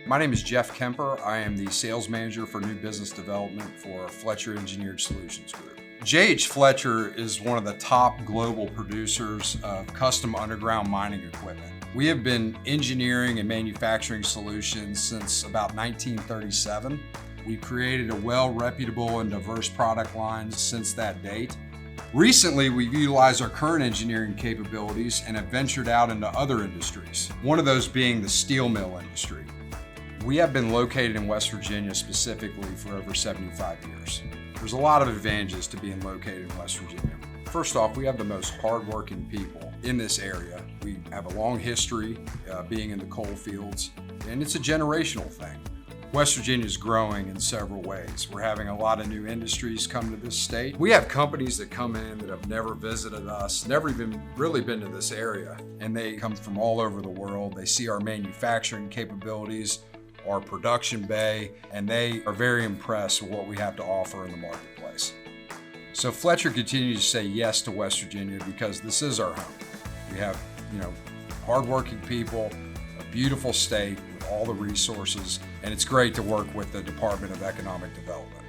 My name is Jeff Kemper. I am the sales manager for new business development for Fletcher Engineered Solutions Group. J.H Fletcher is one of the top global producers of custom underground mining equipment. We have been engineering and manufacturing solutions since about 1937. We've created a well-reputable and diverse product line since that date. Recently, we've utilized our current engineering capabilities and have ventured out into other industries, one of those being the steel mill industry. We have been located in West Virginia specifically for over 75 years. There's a lot of advantages to being located in West Virginia. First off, we have the most hardworking people in this area. We have a long history being in the coal fields, and it's a generational thing. West Virginia is growing in several ways. We're having a lot of new industries come to this state. We have companies that come in that have never visited us, never even really been to this area, and they come from all over the world. They see our manufacturing capabilities, our production bay, and they are very impressed with what we have to offer in the marketplace. So Fletcher continues to say yes to West Virginia because this is our home. We have, hardworking people, a beautiful state with all the resources, and it's great to work with the Department of Economic Development.